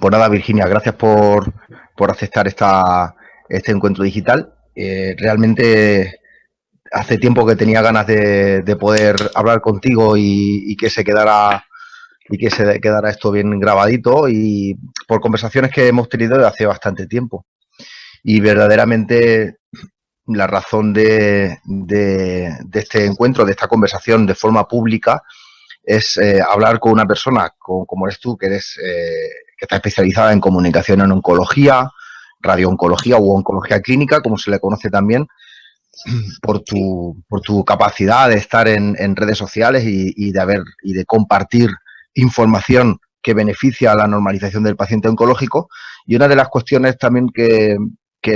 Pues nada, Virginia, gracias por aceptar este encuentro digital. Realmente hace tiempo que tenía ganas de poder hablar contigo y que se quedara esto bien grabadito, y por conversaciones que hemos tenido de hace bastante tiempo. Y verdaderamente la razón de este encuentro, de esta conversación de forma pública, es hablar con una persona como eres tú, que está especializada en comunicación en oncología, radiooncología u oncología clínica, como se le conoce también, por tu capacidad de estar en redes sociales y de compartir información que beneficia a la normalización del paciente oncológico. Y una de las cuestiones también que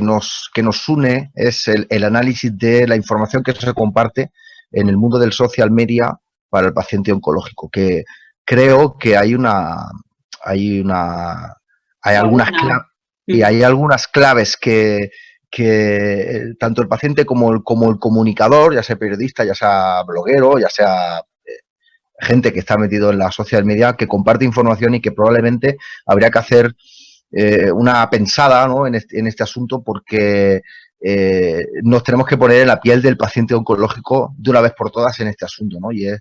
nos une es el análisis de la información que se comparte en el mundo del social media para el paciente oncológico, que creo que hay algunas claves que tanto el paciente como el comunicador, ya sea periodista, ya sea bloguero, ya sea gente que está metido en la social media, que comparte información y que probablemente habría que hacer una pensada, ¿no?, en este asunto, porque nos tenemos que poner en la piel del paciente oncológico de una vez por todas en este asunto, ¿no? Y es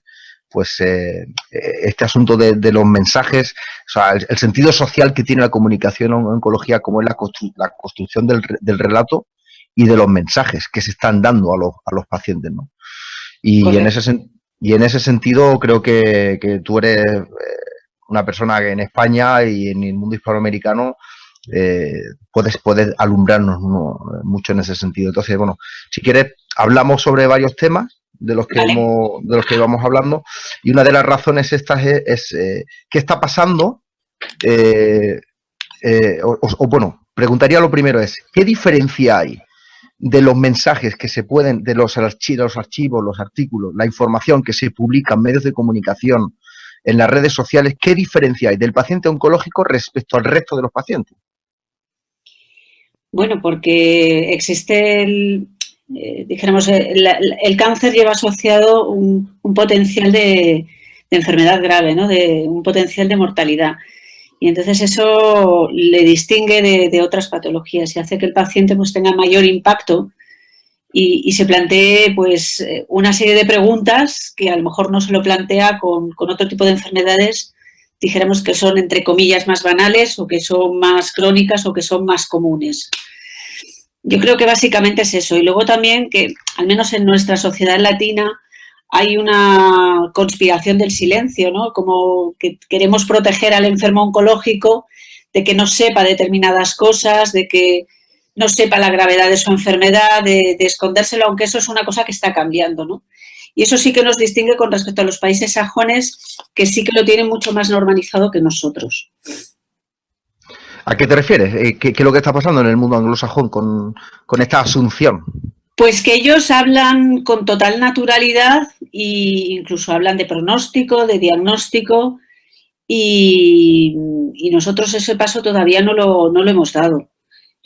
pues este asunto de los mensajes, o sea, el sentido social que tiene la comunicación en oncología, como es la construcción del relato y de los mensajes que se están dando a los pacientes, ¿no? Y en ese sentido creo que tú eres una persona que en España y en el mundo hispanoamericano puedes alumbrarnos, ¿no?, mucho en ese sentido. Entonces, bueno, si quieres, hablamos sobre varios temas de los que íbamos hablando, y una de las razones estas es qué está pasando, bueno, preguntaría lo primero es, ¿qué diferencia hay de los mensajes que se pueden, de los archivos, los artículos, la información que se publica en medios de comunicación, en las redes sociales, qué diferencia hay del paciente oncológico respecto al resto de los pacientes? Bueno, porque existe dijéramos, el cáncer lleva asociado un potencial de enfermedad grave, ¿no?, de un potencial de mortalidad. Y entonces eso le distingue de otras patologías y hace que el paciente pues tenga mayor impacto y se plantee pues una serie de preguntas que a lo mejor no se lo plantea con otro tipo de enfermedades, dijéramos que son entre comillas más banales o que son más crónicas o que son más comunes. Yo creo que básicamente es eso. Y luego también que, al menos en nuestra sociedad latina, hay una conspiración del silencio, ¿no? Como que queremos proteger al enfermo oncológico de que no sepa determinadas cosas, de que no sepa la gravedad de su enfermedad, de escondérselo, aunque eso es una cosa que está cambiando, ¿no? Y eso sí que nos distingue con respecto a los países sajones, que sí que lo tienen mucho más normalizado que nosotros. ¿A qué te refieres? ¿Qué es lo que está pasando en el mundo anglosajón con esta asunción? Pues que ellos hablan con total naturalidad e incluso hablan de pronóstico, de diagnóstico, y nosotros ese paso todavía no lo hemos dado.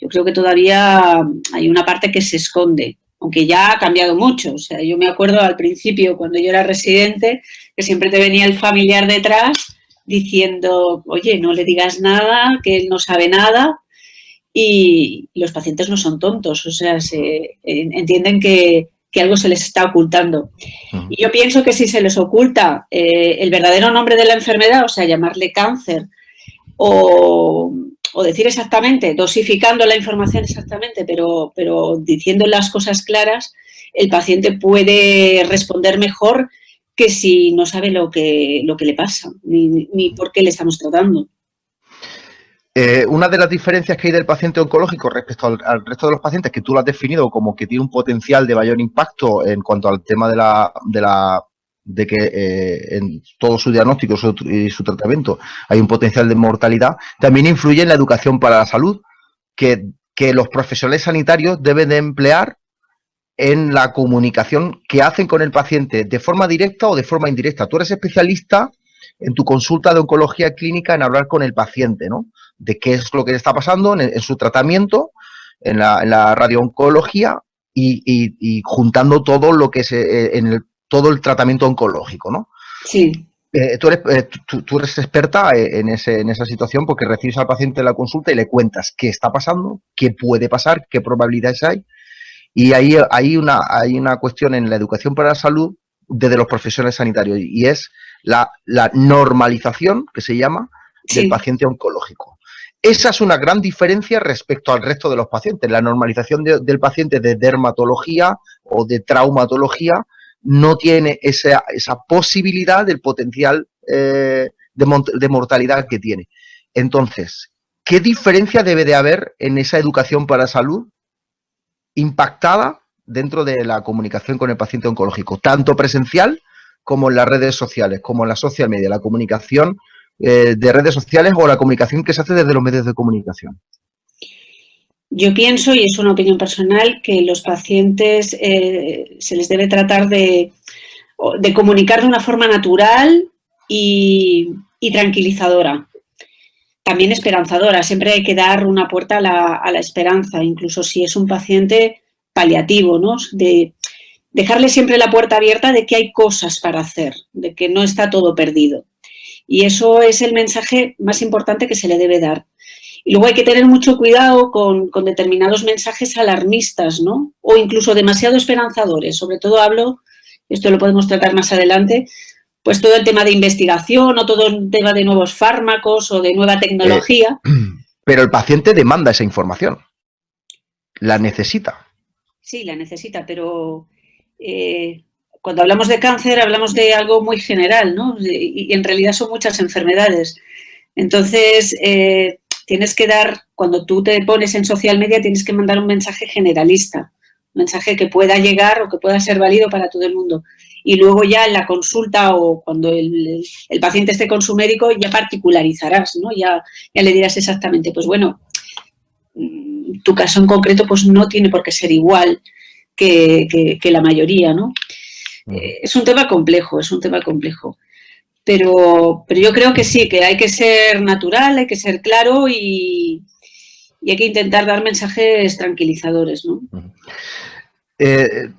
Yo creo que todavía hay una parte que se esconde, aunque ya ha cambiado mucho. O sea, yo me acuerdo al principio, cuando yo era residente, que siempre te venía el familiar detrás diciendo, oye, no le digas nada, que él no sabe nada, y los pacientes no son tontos, o sea, entienden que algo se les está ocultando. Y yo pienso que si se les oculta el verdadero nombre de la enfermedad, o sea, llamarle cáncer, o decir exactamente, dosificando la información exactamente, pero diciendo las cosas claras, el paciente puede responder mejor que si no sabe lo que le pasa, ni por qué le estamos tratando. Una de las diferencias que hay del paciente oncológico respecto al resto de los pacientes, que tú lo has definido como que tiene un potencial de mayor impacto en cuanto al tema de que en todo su diagnóstico y su tratamiento hay un potencial de mortalidad, también influye en la educación para la salud que los profesionales sanitarios deben de emplear en la comunicación que hacen con el paciente de forma directa o de forma indirecta. Tú eres especialista en tu consulta de oncología clínica en hablar con el paciente, ¿no?, de qué es lo que le está pasando en su tratamiento, en la radiooncología y juntando todo lo que es todo el tratamiento oncológico, ¿no? Sí. Tú eres experta en esa situación porque recibes al paciente en la consulta y le cuentas qué está pasando, qué puede pasar, qué probabilidades hay. Y ahí hay una cuestión en la educación para la salud desde los profesionales sanitarios y es la normalización, que se llama, del Sí. paciente oncológico. Esa es una gran diferencia respecto al resto de los pacientes. La normalización del paciente de dermatología o de traumatología no tiene esa posibilidad del potencial de mortalidad que tiene. Entonces, ¿qué diferencia debe de haber en esa educación para la salud impactada dentro de la comunicación con el paciente oncológico, tanto presencial como en las redes sociales, como en la social media, la comunicación de redes sociales o la comunicación que se hace desde los medios de comunicación? Yo pienso, y es una opinión personal, que los pacientes se les debe tratar de comunicar de una forma natural y tranquilizadora. También esperanzadora. Siempre hay que dar una puerta a la esperanza, incluso si es un paciente paliativo, ¿no? De dejarle siempre la puerta abierta de que hay cosas para hacer, de que no está todo perdido. Y eso es el mensaje más importante que se le debe dar. Y luego hay que tener mucho cuidado con determinados mensajes alarmistas, ¿no? O incluso demasiado esperanzadores. Sobre todo hablo, esto lo podemos tratar más adelante, pues todo el tema de investigación o todo el tema de nuevos fármacos o de nueva tecnología. Pero el paciente demanda esa información, la necesita. Sí, la necesita, pero cuando hablamos de cáncer hablamos de algo muy general, ¿no? Y en realidad son muchas enfermedades. Entonces, tienes que dar, cuando tú te pones en social media, tienes que mandar un mensaje generalista, un mensaje que pueda llegar o que pueda ser válido para todo el mundo. Y luego ya en la consulta o cuando el paciente esté con su médico ya particularizarás, ¿no? Ya le dirás exactamente, pues bueno, tu caso en concreto pues no tiene por qué ser igual que la mayoría, ¿no? Es un tema complejo, es un tema complejo. Pero yo creo que sí, que hay que ser natural, hay que ser claro y hay que intentar dar mensajes tranquilizadores, ¿no?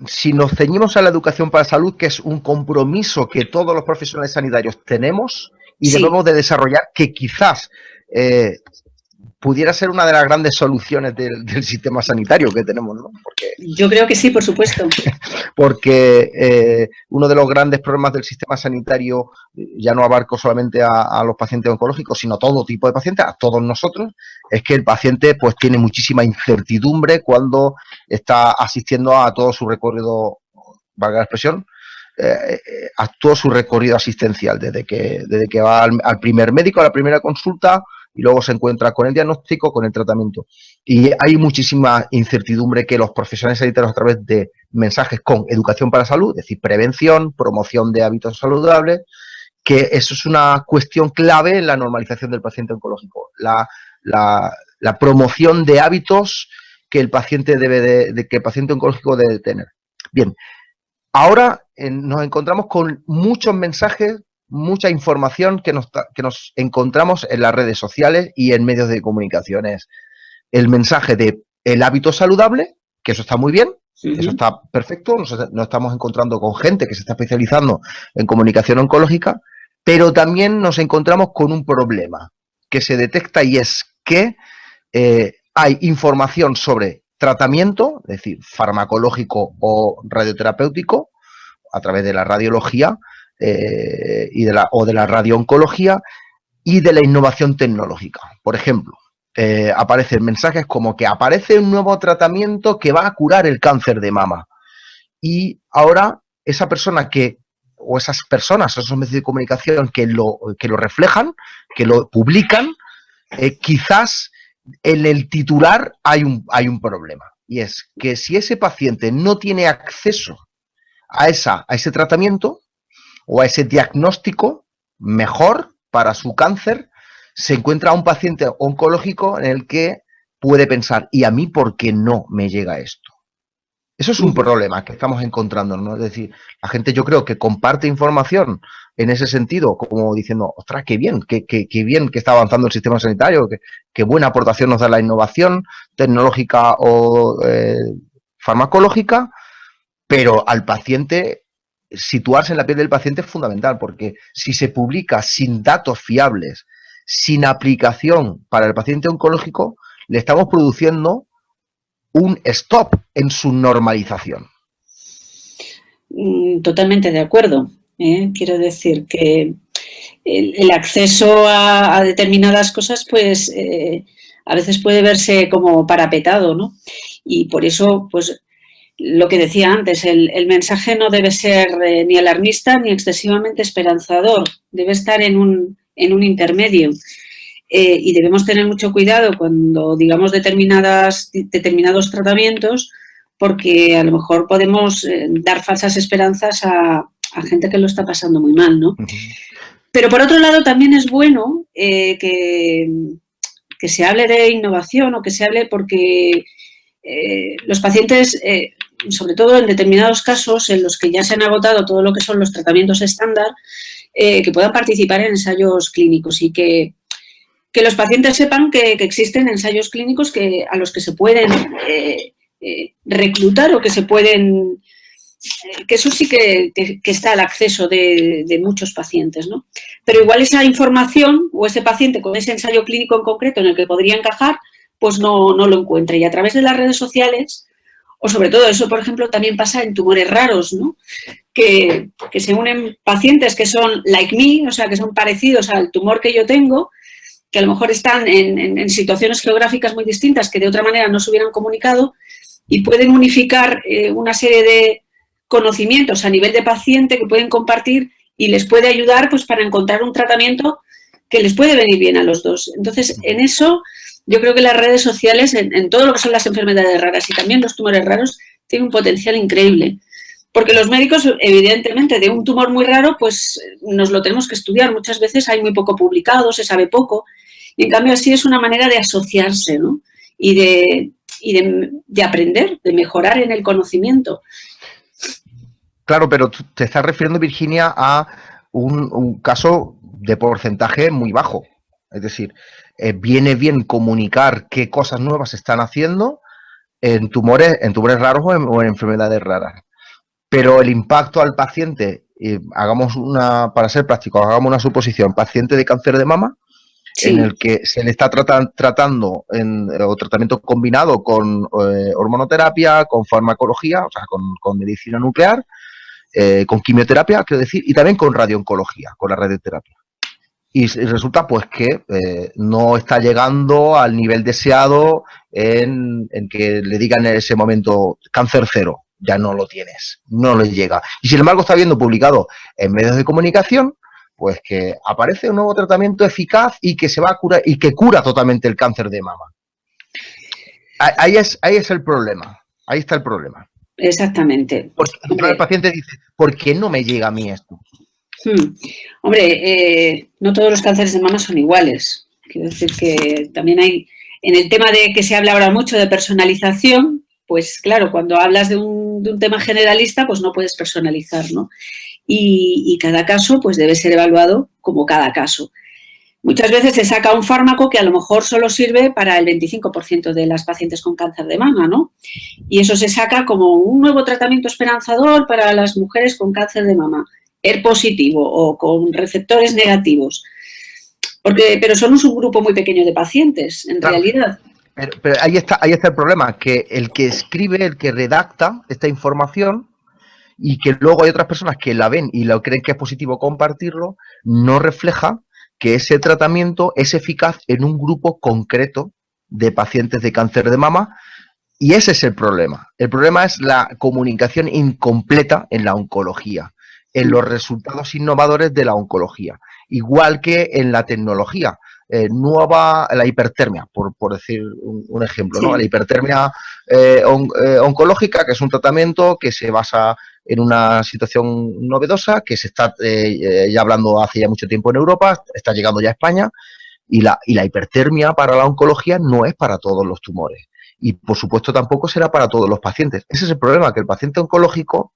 Si nos ceñimos a la educación para la salud, que es un compromiso que todos los profesionales sanitarios tenemos y Sí. debemos de desarrollar, que quizás pudiera ser una de las grandes soluciones del sistema sanitario que tenemos, ¿no? Yo creo que sí, por supuesto. Porque uno de los grandes problemas del sistema sanitario, ya no abarco solamente a los pacientes oncológicos, sino a todo tipo de pacientes, a todos nosotros, es que el paciente pues tiene muchísima incertidumbre cuando está asistiendo a todo su recorrido, valga la expresión, a todo su recorrido asistencial, desde que va al primer médico, a la primera consulta, y luego se encuentra con el diagnóstico, con el tratamiento. Y hay muchísima incertidumbre que los profesionales sanitarios, a través de mensajes con educación para la salud, es decir, prevención, promoción de hábitos saludables, que eso es una cuestión clave en la normalización del paciente oncológico. La promoción de hábitos que el paciente que el paciente oncológico debe tener. Bien, ahora nos encontramos con muchos mensajes, mucha información que nos encontramos en las redes sociales y en medios de comunicaciones. El mensaje de el hábito saludable, que eso está muy bien, eso está perfecto, nos estamos encontrando con gente que se está especializando en comunicación oncológica, pero también nos encontramos con un problema que se detecta y es que hay información sobre tratamiento, es decir, farmacológico o radioterapéutico, a través de la radiología o de la radiooncología y de la innovación tecnológica. Por ejemplo, aparecen mensajes como que aparece un nuevo tratamiento que va a curar el cáncer de mama. Y ahora esa persona o esas personas, esos medios de comunicación que lo reflejan, que lo publican, quizás en el titular hay un problema. Y es que si ese paciente no tiene acceso a ese tratamiento o a ese diagnóstico mejor para su cáncer, se encuentra un paciente oncológico en el que puede pensar, ¿y a mí por qué no me llega esto? Eso es un problema que estamos encontrando, ¿no? Es decir, la gente, yo creo que comparte información en ese sentido, como diciendo, ostras, qué bien que está avanzando el sistema sanitario, qué buena aportación nos da la innovación tecnológica o farmacológica, pero al paciente situarse en la piel del paciente es fundamental, porque si se publica sin datos fiables, sin aplicación para el paciente oncológico, le estamos produciendo un stop en su normalización. Totalmente de acuerdo. Quiero decir que el acceso a determinadas cosas, pues a veces puede verse como parapetado, ¿no? Y por eso, pues lo que decía antes, el mensaje no debe ser ni alarmista ni excesivamente esperanzador, debe estar en un intermedio. Y debemos tener mucho cuidado cuando digamos determinados tratamientos, porque a lo mejor podemos dar falsas esperanzas a gente que lo está pasando muy mal, ¿no? Pero por otro lado también es bueno que se hable de innovación o que se hable porque los pacientes, sobre todo en determinados casos en los que ya se han agotado todo lo que son los tratamientos estándar, que puedan participar en ensayos clínicos y que los pacientes sepan que existen ensayos clínicos a los que se pueden reclutar o que se pueden... que eso sí que está al acceso de muchos pacientes, ¿no? Pero igual esa información o ese paciente con ese ensayo clínico en concreto en el que podría encajar, pues no lo encuentra. Y a través de las redes sociales, o sobre todo eso, por ejemplo, también pasa en tumores raros, ¿no? Que se unen pacientes que son like me, o sea, que son parecidos al tumor que yo tengo, que a lo mejor están en situaciones geográficas muy distintas que de otra manera no se hubieran comunicado y pueden unificar una serie de conocimientos a nivel de paciente que pueden compartir y les puede ayudar pues para encontrar un tratamiento que les puede venir bien a los dos. Entonces, en eso yo creo que las redes sociales, en todo lo que son las enfermedades raras y también los tumores raros, tienen un potencial increíble. Porque los médicos, evidentemente, de un tumor muy raro, pues nos lo tenemos que estudiar. Muchas veces hay muy poco publicado, se sabe poco. Y en cambio así es una manera de asociarse, ¿no? Y de aprender, de mejorar en el conocimiento. Claro, pero te estás refiriendo, Virginia, a un caso de porcentaje muy bajo. Es decir, viene bien comunicar qué cosas nuevas se están haciendo en tumores raros o en enfermedades raras. Pero el impacto al paciente, para ser prácticos, hagamos una suposición, paciente de cáncer de mama, sí, en el que se le está tratando o tratamiento combinado con hormonoterapia, con farmacología, o sea, con medicina nuclear, con quimioterapia, quiero decir, y también con radiooncología, con la radioterapia. Y resulta pues que no está llegando al nivel deseado en que le digan en ese momento cáncer cero. Ya no lo tienes, no le llega. Y sin embargo está viendo publicado en medios de comunicación pues que aparece un nuevo tratamiento eficaz y que se va a curar y que cura totalmente el cáncer de mama. Ahí es el problema, ahí está el problema. Exactamente. Porque el paciente dice, ¿por qué no me llega a mí esto? Hombre, no todos los cánceres de mama son iguales. Quiero decir que también hay, en el tema de que se habla ahora mucho de personalización, pues claro, cuando hablas de un tema generalista, pues no puedes personalizar, ¿no? Y cada caso pues debe ser evaluado como cada caso. Muchas veces se saca un fármaco que a lo mejor solo sirve para el 25% de las pacientes con cáncer de mama, ¿no? Y eso se saca como un nuevo tratamiento esperanzador para las mujeres con cáncer de mama, ER positivo o con receptores negativos. Pero son un subgrupo muy pequeño de pacientes, en realidad. Pero ahí está el problema, que el que escribe, el que redacta esta información y que luego hay otras personas que la ven y lo creen que es positivo compartirlo, no refleja que ese tratamiento es eficaz en un grupo concreto de pacientes de cáncer de mama, y ese es el problema. El problema es la comunicación incompleta en la oncología, en los resultados innovadores de la oncología, igual que en la tecnología. La hipertermia, por decir un ejemplo, ¿no? La hipertermia oncológica, que es un tratamiento que se basa en una situación novedosa, que se está ya hablando hace ya mucho tiempo en Europa, está llegando ya a España, y la hipertermia para la oncología no es para todos los tumores. Y, por supuesto, tampoco será para todos los pacientes. Ese es el problema, que el paciente oncológico,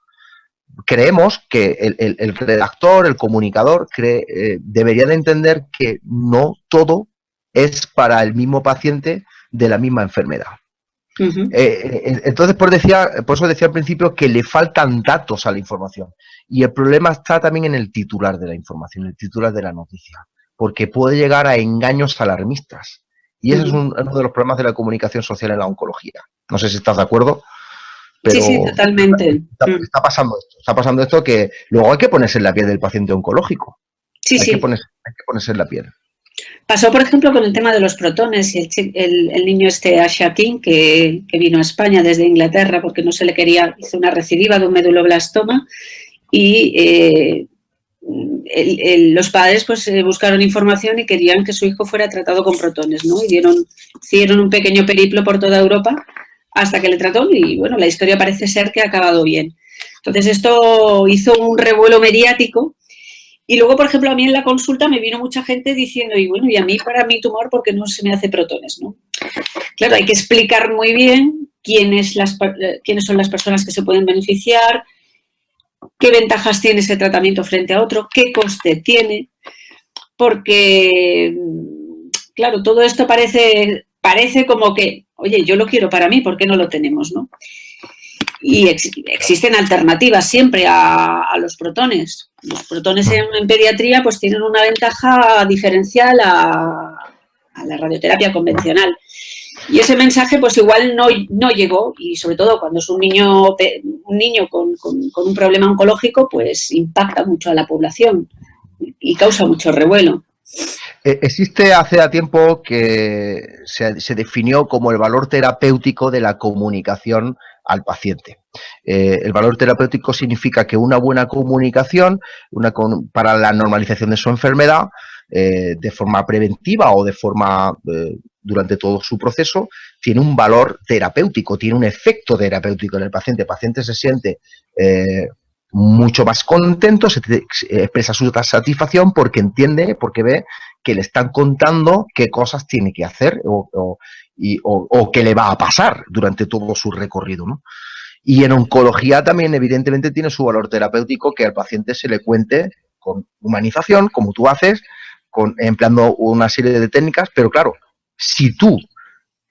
creemos que el redactor, el comunicador, debería de entender que no todo es para el mismo paciente de la misma enfermedad. Entonces, por eso decía al principio que le faltan datos a la información. Y el problema está también en el titular de la información, el titular de la noticia, porque puede llegar a engaños alarmistas. Y ese es uno de los problemas de la comunicación social en la oncología. No sé si estás de acuerdo, pero sí, totalmente. Está pasando esto que luego hay que ponerse en la piel del paciente oncológico. Sí, hay que ponerse en la piel. Pasó, por ejemplo, con el tema de los protones y el niño Asha King, que vino a España desde Inglaterra porque no se le quería, hizo una recidiva de un meduloblastoma y los padres pues buscaron información y querían que su hijo fuera tratado con protones, ¿no? Y hicieron un pequeño periplo por toda Europa hasta que le trató y, bueno, la historia parece ser que ha acabado bien. Entonces, esto hizo un revuelo mediático. Y luego, por ejemplo, a mí en la consulta me vino mucha gente diciendo, y bueno, y a mí para mi tumor, ¿por qué no se me hace protones? ¿No? Claro, hay que explicar muy bien quiénes son las personas que se pueden beneficiar, qué ventajas tiene ese tratamiento frente a otro, qué coste tiene, porque, claro, todo esto parece como que, oye, yo lo quiero para mí, ¿por qué no lo tenemos? ¿No? Y existen alternativas siempre a los protones. Los protones en pediatría pues tienen una ventaja diferencial a la radioterapia convencional. Y ese mensaje pues igual no llegó y sobre todo cuando es un niño con un problema oncológico pues impacta mucho a la población y causa mucho revuelo. Existe hace tiempo que se definió como el valor terapéutico de la comunicación al paciente. El valor terapéutico significa que una buena comunicación para la normalización de su enfermedad, de forma preventiva o de forma durante todo su proceso, tiene un valor terapéutico, tiene un efecto terapéutico en el paciente. El paciente se siente mucho más contento, se expresa su satisfacción porque entiende, porque ve que le están contando qué cosas tiene que hacer o qué le va a pasar durante todo su recorrido, ¿no? Y en oncología también evidentemente tiene su valor terapéutico que al paciente se le cuente con humanización, como tú haces, empleando una serie de técnicas, pero claro, si tú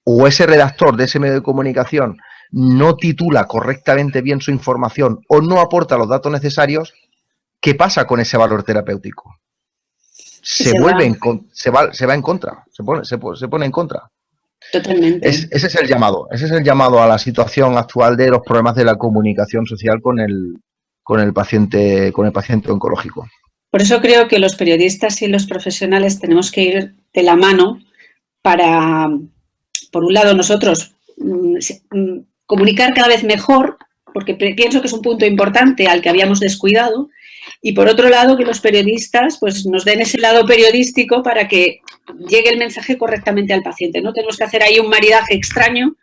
o ese redactor de ese medio de comunicación no titula correctamente bien su información o no aporta los datos necesarios, ¿qué pasa con ese valor terapéutico? Se va en contra, se pone en contra. Totalmente. Ese es el llamado a la situación actual de los problemas de la comunicación social con el paciente oncológico. Por eso creo que los periodistas y los profesionales tenemos que ir de la mano para, por un lado, nosotros comunicar cada vez mejor, porque pienso que es un punto importante al que habíamos descuidado, y por otro lado, que los periodistas pues, nos den ese lado periodístico para que llegue el mensaje correctamente al paciente. No tenemos que hacer ahí un maridaje extraño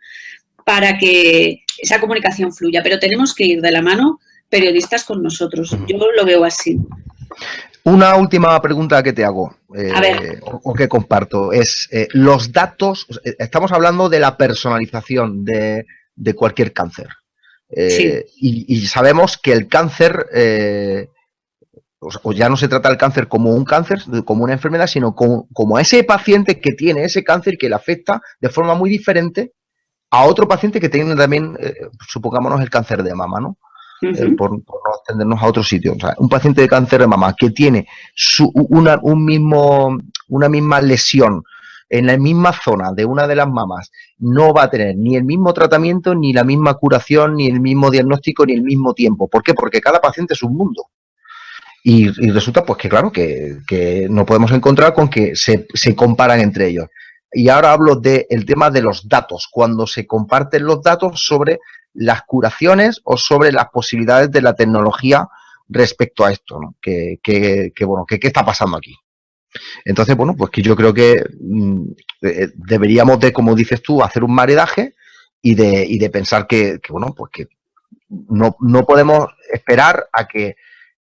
para que esa comunicación fluya, pero tenemos que ir de la mano periodistas con nosotros. Yo lo veo así. Una última pregunta que te hago, o que comparto, es los datos, estamos hablando de la personalización de cualquier cáncer. Sí. Y sabemos que el cáncer, o ya no se trata el cáncer como un cáncer, como una enfermedad, sino como a ese paciente que tiene ese cáncer que le afecta de forma muy diferente a otro paciente que tiene también, supongámonos, el cáncer de mama, ¿no? Por no extendernos a otro sitio. O sea, un paciente de cáncer de mama que tiene una misma lesión en la misma zona de una de las mamas, no va a tener ni el mismo tratamiento, ni la misma curación, ni el mismo diagnóstico, ni el mismo tiempo. ¿Por qué? Porque cada paciente es un mundo. Y resulta, pues, que claro, que no podemos encontrar con que se comparan entre ellos. Y ahora hablo del tema de los datos, cuando se comparten los datos sobre las curaciones o sobre las posibilidades de la tecnología respecto a esto, ¿no? ¿Qué está pasando aquí? Entonces, bueno, pues que yo creo que deberíamos de, como dices tú, hacer un maridaje y de pensar que bueno, pues que no podemos esperar a que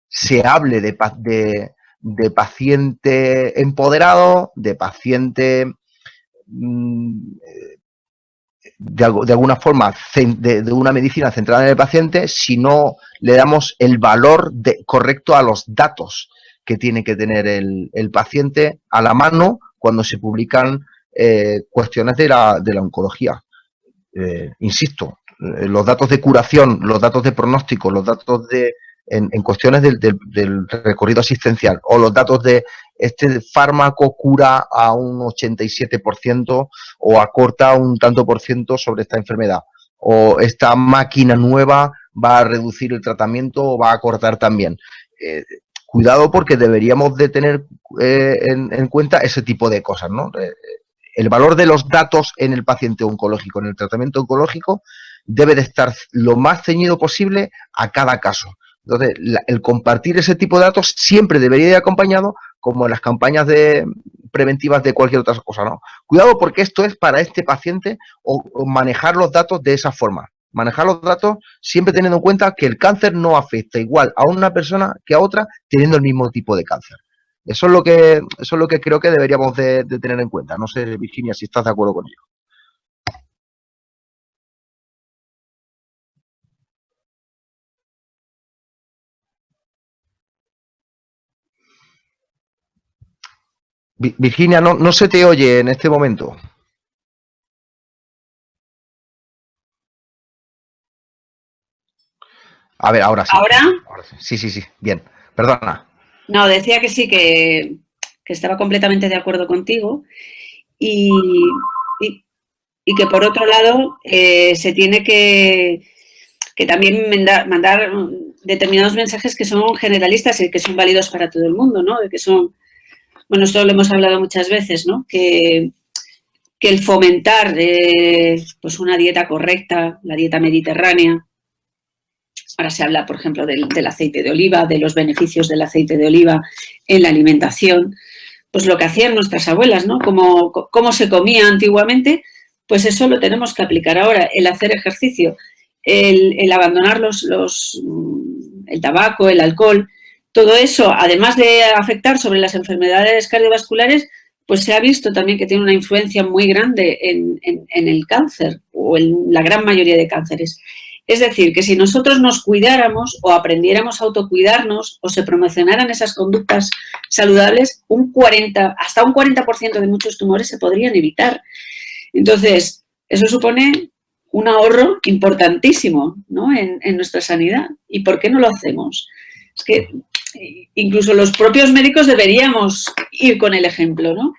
se hable de paciente empoderado, de paciente de alguna forma de una medicina centrada en el paciente, si no le damos el valor correcto a los datos que tiene que tener el paciente a la mano cuando se publican cuestiones de la oncología. insisto, los datos de curación, los datos de pronóstico, los datos en cuestiones del recorrido asistencial o los datos de este fármaco cura a un 87% o acorta un tanto por ciento sobre esta enfermedad, o esta máquina nueva va a reducir el tratamiento o va a acortar también. Cuidado, porque deberíamos de tener en cuenta ese tipo de cosas, ¿no? El valor de los datos en el paciente oncológico, en el tratamiento oncológico, debe de estar lo más ceñido posible a cada caso. Entonces, el compartir ese tipo de datos siempre debería ir acompañado, como en las campañas preventivas de cualquier otra cosa, ¿no? Cuidado, porque esto es para este paciente, o manejar los datos de esa forma. Manejar los datos siempre teniendo en cuenta que el cáncer no afecta igual a una persona que a otra teniendo el mismo tipo de cáncer. Eso es lo que creo que deberíamos de tener en cuenta. No sé, Virginia, si estás de acuerdo con ello. Virginia, no se te oye en este momento. A ver, ahora sí. ¿Ahora? Sí, bien. Perdona. No, decía que sí, que estaba completamente de acuerdo contigo y que por otro lado se tiene que también mandar determinados mensajes que son generalistas y que son válidos para todo el mundo, ¿no? Que son, bueno, esto lo hemos hablado muchas veces, ¿no? Que el fomentar pues una dieta correcta, la dieta mediterránea. Ahora se habla, por ejemplo, del aceite de oliva, de los beneficios del aceite de oliva en la alimentación. Pues lo que hacían nuestras abuelas, ¿no? Cómo se comía antiguamente, pues eso lo tenemos que aplicar ahora. El hacer ejercicio, el abandonar el tabaco, el alcohol, todo eso, además de afectar sobre las enfermedades cardiovasculares, pues se ha visto también que tiene una influencia muy grande en el cáncer o en la gran mayoría de cánceres. Es decir, que si nosotros nos cuidáramos o aprendiéramos a autocuidarnos o se promocionaran esas conductas saludables, hasta un 40% de muchos tumores se podrían evitar. Entonces, eso supone un ahorro importantísimo, ¿no? en nuestra sanidad. ¿Y por qué no lo hacemos? Es que incluso los propios médicos deberíamos ir con el ejemplo, ¿no?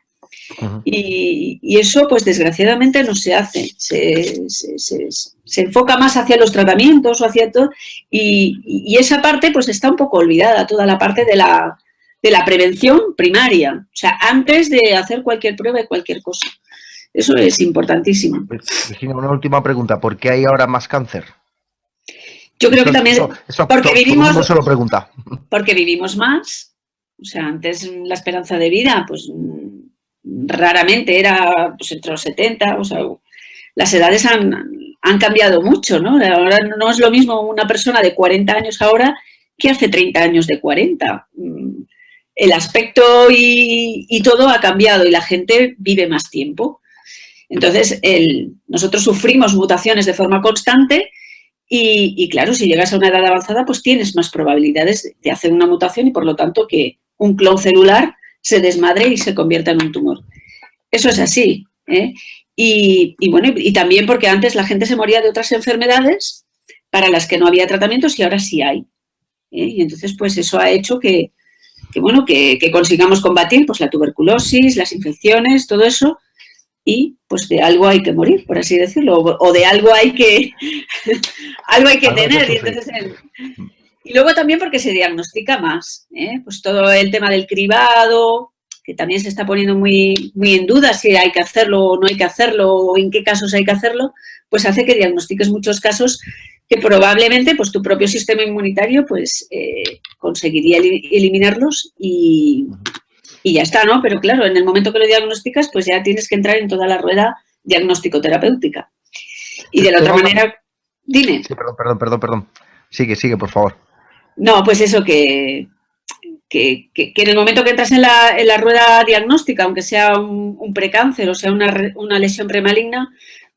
Y eso, pues desgraciadamente, no se hace. Se enfoca más hacia los tratamientos o hacia todo, y esa parte pues está un poco olvidada, toda la parte de la prevención primaria, o sea, antes de hacer cualquier prueba y cualquier cosa. Eso es importantísimo. Virginia, una última pregunta. ¿Por qué hay ahora más cáncer? Yo creo que también porque vivimos, todo el mundo se lo pregunta. Porque vivimos más. O sea, antes la esperanza de vida, pues raramente era pues entre los 70, o sea, las edades han cambiado mucho, ¿no? Ahora no es lo mismo una persona de 40 años ahora que hace 30 años de 40. El aspecto y todo ha cambiado y la gente vive más tiempo. Entonces, nosotros sufrimos mutaciones de forma constante y claro, si llegas a una edad avanzada, pues tienes más probabilidades de hacer una mutación y por lo tanto que un clon celular se desmadre y se convierta en un tumor. Eso es así, ¿eh? Y bueno, y también porque antes la gente se moría de otras enfermedades para las que no había tratamientos y ahora sí hay. Y entonces, pues eso ha hecho que consigamos combatir pues la tuberculosis, las infecciones, todo eso, y pues de algo hay que morir, por así decirlo, o de algo hay que tener. Y, entonces, y luego también porque se diagnostica más, pues todo el tema del cribado, que también se está poniendo muy, muy en duda si hay que hacerlo o no hay que hacerlo, o en qué casos hay que hacerlo, pues hace que diagnostiques muchos casos que probablemente pues tu propio sistema inmunitario pues conseguiría eliminarlos y ya está, ¿no? Pero claro, en el momento que lo diagnosticas, pues ya tienes que entrar en toda la rueda diagnóstico-terapéutica. Y de la otra manera, dime. Sí, perdón. Sigue, por favor. No, pues eso, que en el momento que entras en la rueda diagnóstica, aunque sea un precáncer o sea una lesión premaligna,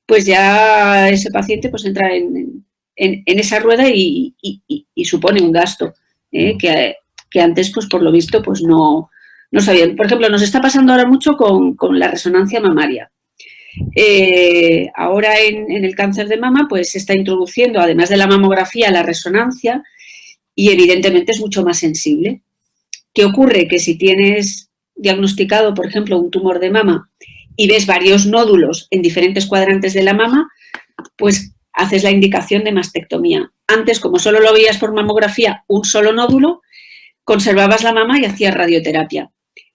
pues ya ese paciente pues entra en esa rueda y supone un gasto que antes, pues por lo visto, pues no sabían. Por ejemplo, nos está pasando ahora mucho con la resonancia mamaria. Ahora en el cáncer de mama pues se está introduciendo, además de la mamografía, la resonancia y evidentemente es mucho más sensible. ¿Qué ocurre? Que si tienes diagnosticado, por ejemplo, un tumor de mama y ves varios nódulos en diferentes cuadrantes de la mama, pues haces la indicación de mastectomía. Antes, como solo lo veías por mamografía, un solo nódulo, conservabas la mama y hacías radioterapia.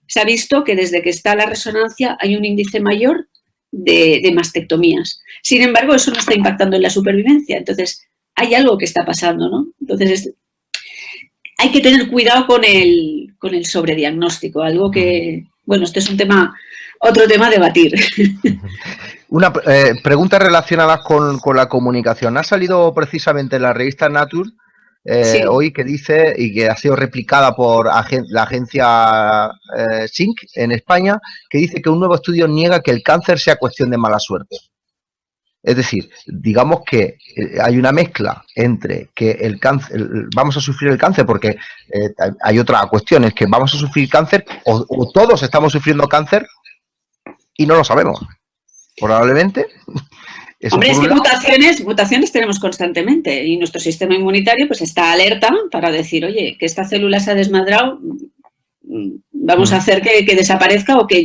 Se ha visto que desde que está la resonancia hay un índice mayor de mastectomías. Sin embargo, eso no está impactando en la supervivencia. Entonces, hay algo que está pasando, ¿no? Entonces, hay que tener cuidado con el sobrediagnóstico, algo que, bueno, este es un tema, otro tema a debatir. Una pregunta relacionada con la comunicación. Ha salido precisamente en la revista Nature Sí. hoy que dice, y que ha sido replicada por la agencia SINC en España, que dice que un nuevo estudio niega que el cáncer sea cuestión de mala suerte. Es decir, digamos que hay una mezcla entre que el cáncer, vamos a sufrir el cáncer porque hay otra cuestión, es que vamos a sufrir cáncer o todos estamos sufriendo cáncer y no lo sabemos. Probablemente. Hombre, es que mutaciones tenemos constantemente y nuestro sistema inmunitario pues está alerta para decir, oye, que esta célula se ha desmadrado, vamos a hacer que desaparezca o que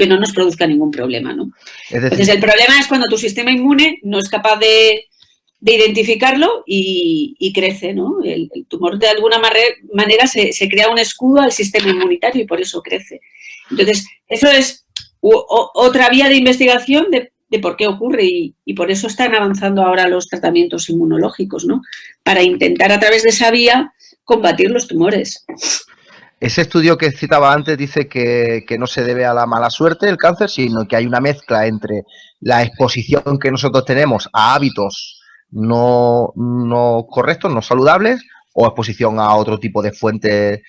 no nos produzca ningún problema, ¿no? Es decir, entonces, el problema es cuando tu sistema inmune no es capaz de identificarlo y crece, ¿no? El tumor de alguna manera se crea un escudo al sistema inmunitario y por eso crece. Entonces, eso es otra vía de investigación de por qué ocurre y por eso están avanzando ahora los tratamientos inmunológicos, ¿no? Para intentar a través de esa vía combatir los tumores. Ese estudio que citaba antes dice que no se debe a la mala suerte el cáncer, sino que hay una mezcla entre la exposición que nosotros tenemos a hábitos no correctos, no saludables, o exposición a otro tipo de fuentes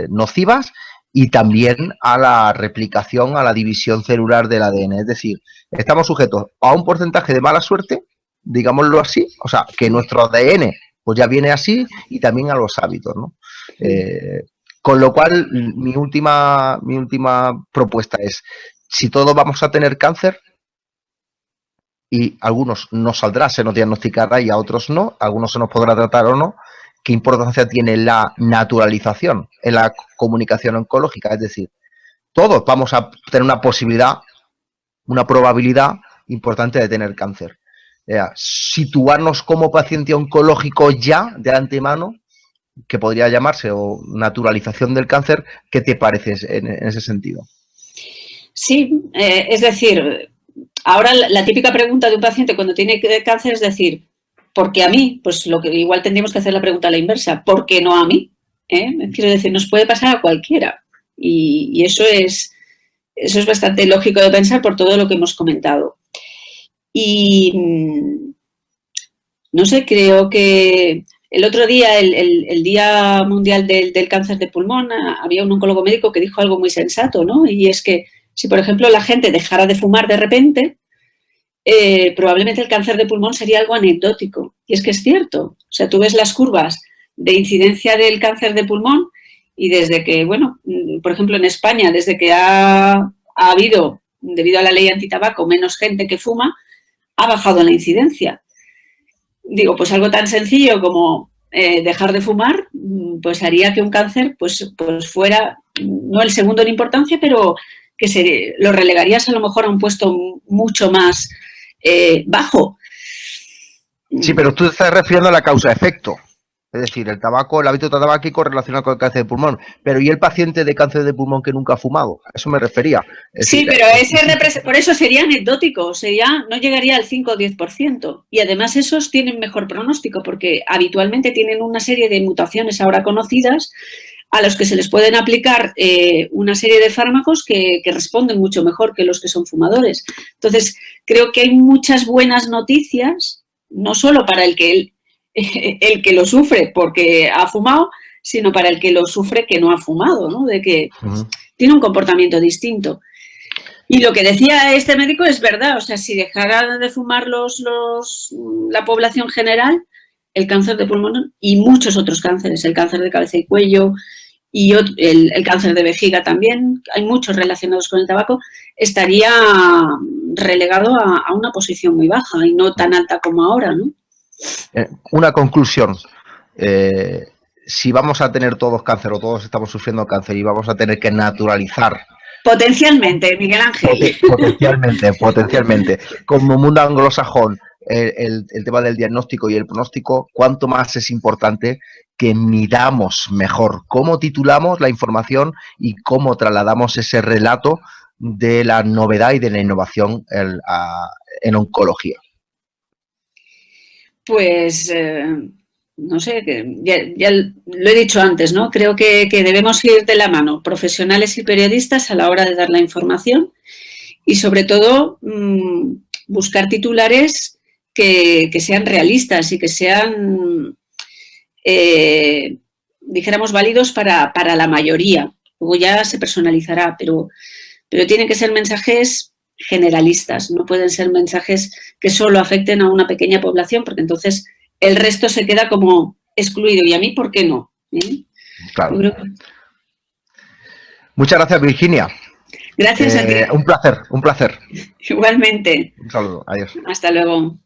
nocivas, y también a la replicación, a la división celular del ADN. Es decir, estamos sujetos a un porcentaje de mala suerte, digámoslo así, o sea, que nuestro ADN pues ya viene así, y también a los hábitos, ¿no? Con lo cual, mi última propuesta es, si todos vamos a tener cáncer, y algunos nos saldrá, se nos diagnosticará y a otros no, algunos se nos podrá tratar o no, ¿qué importancia tiene la naturalización en la comunicación oncológica? Es decir, todos vamos a tener una posibilidad, una probabilidad importante de tener cáncer. Situarnos como paciente oncológico ya de antemano, que podría llamarse o naturalización del cáncer, ¿qué te parece en ese sentido? Sí, es decir, ahora la típica pregunta de un paciente cuando tiene cáncer es decir, ¿por qué a mí? Pues lo que igual tendríamos que hacer la pregunta a la inversa, ¿por qué no a mí? Quiero decir, nos puede pasar a cualquiera y eso es bastante lógico de pensar por todo lo que hemos comentado. Y no sé, creo que el otro día, el Día Mundial del Cáncer de Pulmón, había un oncólogo médico que dijo algo muy sensato, ¿no? Y es que si, por ejemplo, la gente dejara de fumar de repente, probablemente el cáncer de pulmón sería algo anecdótico. Y es que es cierto. O sea, tú ves las curvas de incidencia del cáncer de pulmón y desde que, bueno, por ejemplo, en España, desde que ha habido, debido a la ley antitabaco, menos gente que fuma, ha bajado la incidencia. Digo, pues algo tan sencillo como dejar de fumar, pues haría que un cáncer pues fuera, no el segundo en importancia, pero que lo relegarías a lo mejor a un puesto mucho más bajo. Sí, pero tú te estás refiriendo a la causa-efecto. Es decir, el tabaco, el hábito tabáquico relacionado con el cáncer de pulmón. Pero ¿y el paciente de cáncer de pulmón que nunca ha fumado? A eso me refería. Sí, pero por eso sería anecdótico, no llegaría al 5 o 10%. Y además esos tienen mejor pronóstico porque habitualmente tienen una serie de mutaciones ahora conocidas a los que se les pueden aplicar una serie de fármacos que responden mucho mejor que los que son fumadores. Entonces, creo que hay muchas buenas noticias, no solo para el que lo sufre porque ha fumado, sino para el que lo sufre que no ha fumado, ¿no? De que tiene un comportamiento distinto. Y lo que decía este médico es verdad, o sea, si dejara de fumar la población general, el cáncer de pulmón y muchos otros cánceres, el cáncer de cabeza y cuello y el cáncer de vejiga también, hay muchos relacionados con el tabaco, estaría relegado a una posición muy baja y no tan alta como ahora, ¿no? Una conclusión. Si vamos a tener todos cáncer o todos estamos sufriendo cáncer y vamos a tener que naturalizar. Potencialmente, Miguel Ángel. Potencialmente. Como mundo anglosajón, el tema del diagnóstico y el pronóstico, cuánto más es importante que midamos mejor cómo titulamos la información y cómo trasladamos ese relato de la novedad y de la innovación en oncología. Pues, no sé, ya lo he dicho antes, ¿no? Creo que debemos ir de la mano, profesionales y periodistas, a la hora de dar la información y, sobre todo, buscar titulares que sean realistas y que sean, dijéramos, válidos para la mayoría. Luego ya se personalizará, pero tienen que ser mensajes generalistas, no pueden ser mensajes que solo afecten a una pequeña población, porque entonces el resto se queda como excluido. ¿Y a mí por qué no? Claro. Muchas gracias, Virginia. Gracias a ti. Un placer. Igualmente. Un saludo. Adiós. Hasta luego.